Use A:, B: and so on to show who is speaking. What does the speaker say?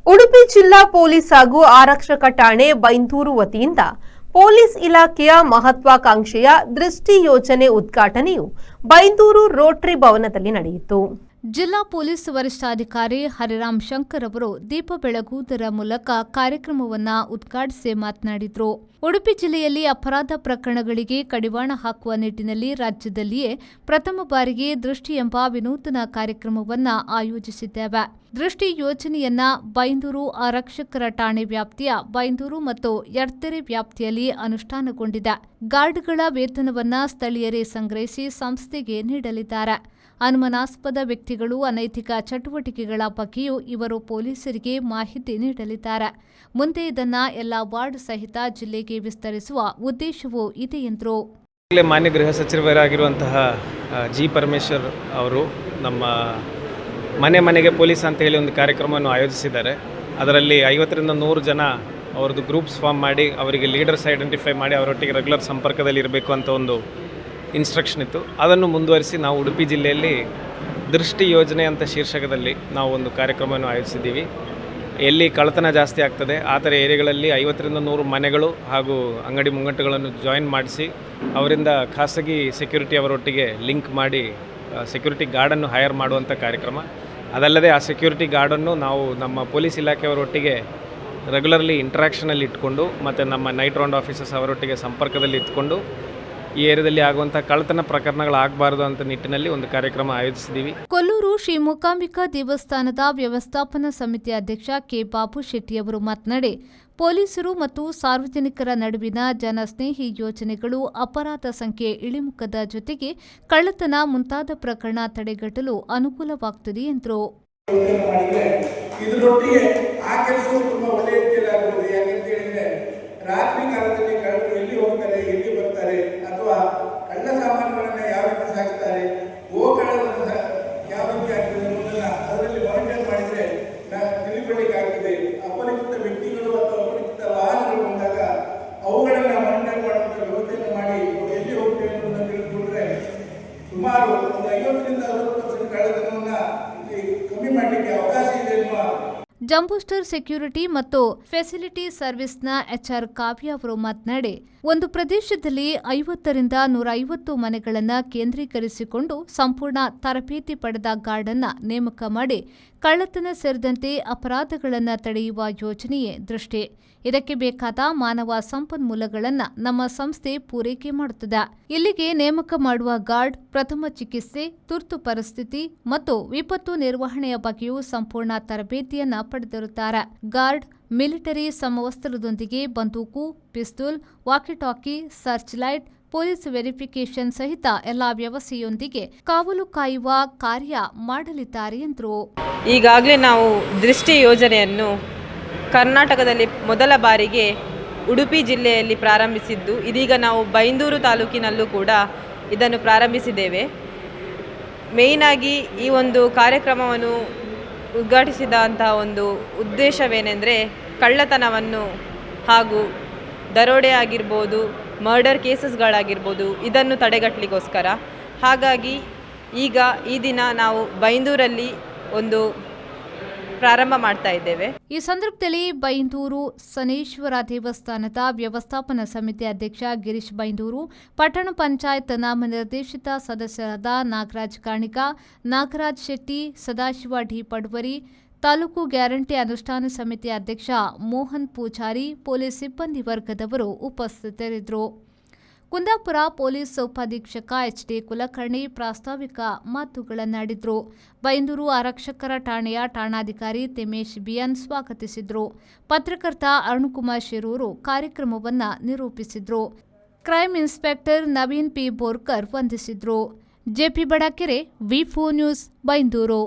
A: ಉಡುಪಿ ಜಿಲ್ಲಾ ಪೊಲೀಸ್ ಹಾಗೂ ಆರಕ್ಷಕ ಠಾಣೆ ಬೈಂದೂರು ವತಿಯಿಂದ ಪೊಲೀಸ್ ಇಲಾಖೆಯ ಮಹತ್ವಾಕಾಂಕ್ಷೆಯ ದೃಷ್ಟಿ ಯೋಜನೆ ಉದ್ಘಾಟನೆಯು ಬೈಂದೂರು ರೋಟರಿ ಭವನದಲ್ಲಿ ನಡೆಯಿತು.
B: ಜಿಲ್ಲಾ ಪೊಲೀಸ್ ವರಿಷ್ಠಾಧಿಕಾರಿ ಹರಿರಾಮ್ ಶಂಕರ್ ಅವರು ದೀಪ ಬೆಳಗುವುದರ ಮೂಲಕ ಕಾರ್ಯಕ್ರಮವನ್ನು ಉದ್ಘಾಟಿಸಿ ಮಾತನಾಡಿದರು. ಉಡುಪಿ ಜಿಲ್ಲೆಯಲ್ಲಿ ಅಪರಾಧ ಪ್ರಕರಣಗಳಿಗೆ ಕಡಿವಾಣ ಹಾಕುವ ನಿಟ್ಟಿನಲ್ಲಿ ರಾಜ್ಯದಲ್ಲಿಯೇ ಪ್ರಥಮ ಬಾರಿಗೆ ದೃಷ್ಟಿ ಎಂಬ ವಿನೂತನ ಕಾರ್ಯಕ್ರಮವನ್ನು ಆಯೋಜಿಸಿದ್ದೇವೆ. ದೃಷ್ಟಿ ಯೋಜನೆಯನ್ನ ಬೈಂದೂರು ಆರಕ್ಷಕರ ಠಾಣೆ ವ್ಯಾಪ್ತಿಯ ಬೈಂದೂರು ಮತ್ತು ಯಡ್ತೆರೆ ವ್ಯಾಪ್ತಿಯಲ್ಲಿ ಅನುಷ್ಠಾನಗೊಂಡಿದೆ. ಗಾರ್ಡ್ಗಳ ವೇತನವನ್ನ ಸ್ಥಳೀಯರೇ ಸಂಗ್ರಹಿಸಿ ಸಂಸ್ಥೆಗೆ ನೀಡಲಿದ್ದಾರೆ. ಅನುಮಾನಾಸ್ಪದ ವ್ಯಕ್ತಿಗಳು ಅನೈತಿಕ ಚಟುವಟಿಕೆಗಳ ಬಗ್ಗೆಯೂ ಇವರು ಪೊಲೀಸರಿಗೆ ಮಾಹಿತಿ ನೀಡಲಿದ್ದಾರೆ. ಮುಂದೆ ಇದನ್ನು ಎಲ್ಲ ವಾರ್ಡ್ ಸಹಿತ ಜಿಲ್ಲೆಗೆ ವಿಸ್ತರಿಸುವ ಉದ್ದೇಶವೂ ಇದೆ ಎಂದರು.
C: ಮಾನ್ಯ ಗೃಹ ಸಚಿವರಾಗಿರುವಂತಹ ಜಿ ಪರಮೇಶ್ವರ್ ಅವರು ನಮ್ಮ ಮನೆಗೆ ಪೊಲೀಸ್ ಅಂತ ಹೇಳಿ ಒಂದು ಕಾರ್ಯಕ್ರಮವನ್ನು ಆಯೋಜಿಸಿದ್ದಾರೆ. ಅದರಲ್ಲಿ 50ರಿಂದ 100 ಜನ ಅವ್ರದ್ದು ಗ್ರೂಪ್ಸ್ ಫಾರ್ಮ್ ಮಾಡಿ ಅವರಿಗೆ ಲೀಡರ್ಸ್ ಐಡೆಂಟಿಫೈ ಮಾಡಿ ಅವರೊಟ್ಟಿಗೆ ರೆಗ್ಯುಲರ್ ಸಂಪರ್ಕದಲ್ಲಿ ಇರಬೇಕು ಅಂತ ಒಂದು ಇನ್ಸ್ಟ್ರಕ್ಷನ್ ಇತ್ತು. ಅದನ್ನು ಮುಂದುವರಿಸಿ ನಾವು ಉಡುಪಿ ಜಿಲ್ಲೆಯಲ್ಲಿ ದೃಷ್ಟಿ ಯೋಜನೆ ಅಂತ ಶೀರ್ಷಕದಲ್ಲಿ ನಾವು ಒಂದು ಕಾರ್ಯಕ್ರಮವನ್ನು ಆಯೋಜಿಸಿದ್ದೀವಿ. ಎಲ್ಲಿ ಕಳ್ಳತನ ಜಾಸ್ತಿ ಆಗ್ತದೆ ಆ ಥರ ಏರಿಯಾಗಳಲ್ಲಿ 50ರಿಂದ 100 ಮನೆಗಳು ಹಾಗೂ ಅಂಗಡಿ ಮುಂಗಟ್ಟುಗಳನ್ನು ಜಾಯಿನ್ ಮಾಡಿಸಿ ಅವರಿಂದ ಖಾಸಗಿ ಸೆಕ್ಯೂರಿಟಿ ಅವರೊಟ್ಟಿಗೆ ಲಿಂಕ್ ಮಾಡಿ ಸೆಕ್ಯೂರಿಟಿ ಗಾರ್ಡನ್ನು ಹೈರ್ ಮಾಡುವಂಥ ಕಾರ್ಯಕ್ರಮ. ಅದಲ್ಲದೆ ಆ ಸೆಕ್ಯೂರಿಟಿ ಗಾರ್ಡನ್ನು ನಾವು ನಮ್ಮ ಪೊಲೀಸ್ ಇಲಾಖೆಯವರೊಟ್ಟಿಗೆ ರೆಗ್ಯುಲರ್ಲಿ ಇಂಟ್ರಾಕ್ಷನಲ್ಲಿ ಇಟ್ಕೊಂಡು ಮತ್ತು ನಮ್ಮ ನೈಟ್ ರೌಂಡ್ ಆಫೀಸರ್ಸ್ ಅವರೊಟ್ಟಿಗೆ ಸಂಪರ್ಕದಲ್ಲಿ ಇಟ್ಕೊಂಡು ಈ ಏರಿಯಾದಲ್ಲಿ ಆಗುವಂತಹ ಕಳ್ಳತನ ಪ್ರಕರಣಗಳಾಗಬಾರದು ಅಂತ ನಿಟ್ಟಿನಲ್ಲಿ ಒಂದು ಕಾರ್ಯಕ್ರಮ ಆಯೋಜಿಸಿದ್ದೀವಿ.
B: ಕೊಲ್ಲೂರು ಶ್ರೀ ಮೂಕಾಂಬಿಕಾ ದೇವಸ್ಥಾನದ ವ್ಯವಸ್ಥಾಪನಾ ಸಮಿತಿ ಅಧ್ಯಕ್ಷ ಕೆ ಬಾಬು ಶೆಟ್ಟಿ ಅವರು ಮಾತನಾಡಿ, ಪೊಲೀಸರು ಮತ್ತು ಸಾರ್ವಜನಿಕರ ನಡುವಿನ ಜನಸ್ನೇಹಿ ಯೋಜನೆಗಳು ಅಪರಾಧ ಸಂಖ್ಯೆ ಇಳಿಮುಖದ ಜೊತೆಗೆ ಕಳ್ಳತನ ಮುಂತಾದ ಪ್ರಕರಣ ತಡೆಗಟ್ಟಲು ಅನುಕೂಲವಾಗುತ್ತದೆ ಎಂದರು.
D: ರಾತ್ರಿ ಕಾಲದಲ್ಲಿ ಕಳ್ಳರು ಎಲ್ಲಿ ಹೋಗ್ತಾರೆ, ಎಲ್ಲಿ ಬರ್ತಾರೆ, ಅಥವಾ ಕಳ್ಳ ಸಾಮಾನುಗಳನ್ನು ಯಾವ ರೀತಿ ಸಾಗಿಸ್ತಾರೆ, ಗೋಕಳ್ಳತನ ಯಾವ ರೀತಿ ಆಗ್ತದೆ ಅನ್ನೋದನ್ನ ಅದರಲ್ಲಿ ಮಾನಿಟರ್ ಮಾಡಿದರೆ ತಿಳಿಕೊಳ್ಳಿಕ್ಕಾಗ್ತದೆ. ಅಪರಿಚಿತ ವ್ಯಕ್ತಿಗಳು ಅಥವಾ ಅಪರಿಚಿತ ವಾಹನಗಳು ಬಂದಾಗ ಅವುಗಳನ್ನು ಮಾನಿಟರ್ ಮಾಡುವಂಥ ವ್ಯವಸ್ಥೆಯನ್ನು ಮಾಡಿ ಎಲ್ಲಿ ಹೋಗ್ತೇವೆ ಅನ್ನೋದನ್ನು ತಿಳಿದುಕೊಂಡ್ರೆ ಸುಮಾರು ಒಂದು 50ರಿಂದ 60% ಕಳ್ಳತನವನ್ನು ಕಮ್ಮಿ ಮಾಡಲಿಕ್ಕೆ ಅವಕಾಶ ಇದೆ ಎನ್ನುವ
B: ಜಂಬೂಸ್ಟರ್ ಸೆಕ್ಯೂರಿಟಿ ಮತ್ತು ಫೆಸಿಲಿಟಿ ಸರ್ವಿಸ್ನ ಎಚ್ಆರ್ ಕಾವ್ಯ ಅವರು ಮಾತನಾಡಿ, ಒಂದು ಪ್ರದೇಶದಲ್ಲಿ 50ರಿಂದ 150 ಮನೆಗಳನ್ನು ಕೇಂದ್ರೀಕರಿಸಿಕೊಂಡು ಸಂಪೂರ್ಣ ತರಬೇತಿ ಪಡೆದ ಗಾರ್ಡ್ ಅನ್ನು ನೇಮಕ ಮಾಡಿ ಕಳ್ಳತನ ಸೇರಿದಂತೆ ಅಪರಾಧಗಳನ್ನು ತಡೆಯುವ ಯೋಜನೆಯೇ ದೃಷ್ಟಿ. ಇದಕ್ಕೆ ಬೇಕಾದ ಮಾನವ ಸಂಪನ್ಮೂಲಗಳನ್ನು ನಮ್ಮ ಸಂಸ್ಥೆ ಪೂರೈಕೆ ಮಾಡುತ್ತದೆ. ಇಲ್ಲಿಗೆ ನೇಮಕ ಮಾಡುವ ಗಾರ್ಡ್ ಪ್ರಥಮ ಚಿಕಿತ್ಸೆ, ತುರ್ತು ಪರಿಸ್ಥಿತಿ ಮತ್ತು ವಿಪತ್ತು ನಿರ್ವಹಣೆಯ ಬಗ್ಗೆಯೂ ಸಂಪೂರ್ಣ ತರಬೇತಿಯನ್ನ ಪಡೆದಿರುತ್ತಾರೆ. ಗಾರ್ಡ್ ಮಿಲಿಟರಿ ಸಮವಸ್ತ್ರದೊಂದಿಗೆ ಬಂದೂಕು, pistol, walkie talkie, search light, police verification ಸಹಿತ ಎಲ್ಲಾ ವ್ಯವಸ್ಥೆಯೊಂದಿಗೆ ಕಾವಲು ಕಾಯುವ ಕಾರ್ಯ ಮಾಡಲಿದ್ದಾರೆ ಎಂದರು.
E: ಈಗಾಗಲೇ ನಾವು ದೃಷ್ಟಿ ಯೋಜನೆಯನ್ನು ಕರ್ನಾಟಕದಲ್ಲಿ ಮೊದಲ ಬಾರಿಗೆ ಉಡುಪಿ ಜಿಲ್ಲೆಯಲ್ಲಿ ಪ್ರಾರಂಭಿಸಿದ್ದು, ಇದೀಗ ನಾವು ಬೈಂದೂರು ತಾಲೂಕಿನಲ್ಲೂ ಕೂಡ ಇದನ್ನು ಪ್ರಾರಂಭಿಸಿದ್ದೇವೆ. ಮೇಯ್ನಾಗಿ ಈ ಒಂದು ಕಾರ್ಯಕ್ರಮವನ್ನು ಉದ್ಘಾಟಿಸಿದಂತಹ ಒಂದು ಉದ್ದೇಶವೇನೆಂದರೆ ಕಳ್ಳತನವನ್ನು ಹಾಗೂ ದರೋಡೆ ಆಗಿರ್ಬೋದು, ಮರ್ಡರ್ ಕೇಸಸ್ಗಳಾಗಿರ್ಬೋದು, ಇದನ್ನು ತಡೆಗಟ್ಟಲಿಕ್ಕೋಸ್ಕರ. ಹಾಗಾಗಿ ಈಗ ಈ ದಿನ ನಾವು ಬೈಂದೂರಲ್ಲಿ ಒಂದು ಪ್ರಾರಂಭ ಮಾಡ್ತಾ ಇದ್ದೇವೆ.
B: ಈ ಸಂದರ್ಭದಲ್ಲಿ ಬೈಂದೂರು ಸನೇಶ್ವರ ದೇವಸ್ಥಾನದ ವ್ಯವಸ್ಥಾಪನಾ ಸಮಿತಿ ಅಧ್ಯಕ್ಷ ಗಿರೀಶ್ ಬೈಂದೂರು, ಪಟ್ಟಣ ಪಂಚಾಯತ್ ನಾಮನಿರ್ದೇಶಿತ ಸದಸ್ಯರಾದ ನಾಗರಾಜ್ ಕಾಣಿಕ, ನಾಗರಾಜ್ ಶೆಟ್ಟಿ, ಸದಾಶಿವ ಡಿ ಪಡ್ವರಿ, ತಾಲೂಕು ಗ್ಯಾರಂಟಿ ಅನುಷ್ಠಾನ ಸಮಿತಿ ಅಧ್ಯಕ್ಷ ಮೋಹನ್ ಪೂಜಾರಿ, ಪೊಲೀಸ್ ಸಿಬ್ಬಂದಿ ವರ್ಗದವರು ಉಪಸ್ಥಿತರಿದ್ದರು. ಕುಂದಾಪುರ ಪೊಲೀಸ್ ಉಪಾಧೀಕ್ಷಕ ಎಚ್ಡಿ ಕುಲಕರ್ಣಿ ಪ್ರಾಸ್ತಾವಿಕ ಮಾತುಗಳನ್ನಾಡಿದರು. ಬೈಂದೂರು ಆರಕ್ಷಕರ ಠಾಣೆಯ ಠಾಣಾಧಿಕಾರಿ ತಿಮೇಶ್ ಬಿಎನ್ ಸ್ವಾಗತಿಸಿದರು. ಪತ್ರಕರ್ತ ಅರುಣ್ಕುಮಾರ್ ಶಿರೂರು ಕಾರ್ಯಕ್ರಮವನ್ನು ನಿರೂಪಿಸಿದರು. Crime inspector Naveen P Borkar ವಂದಿಸಿದರು. ಜೆಪಿ ಬಡಕೆರೆ, ವಿ4 ನ್ಯೂಸ್, ಬೈಂದೂರು.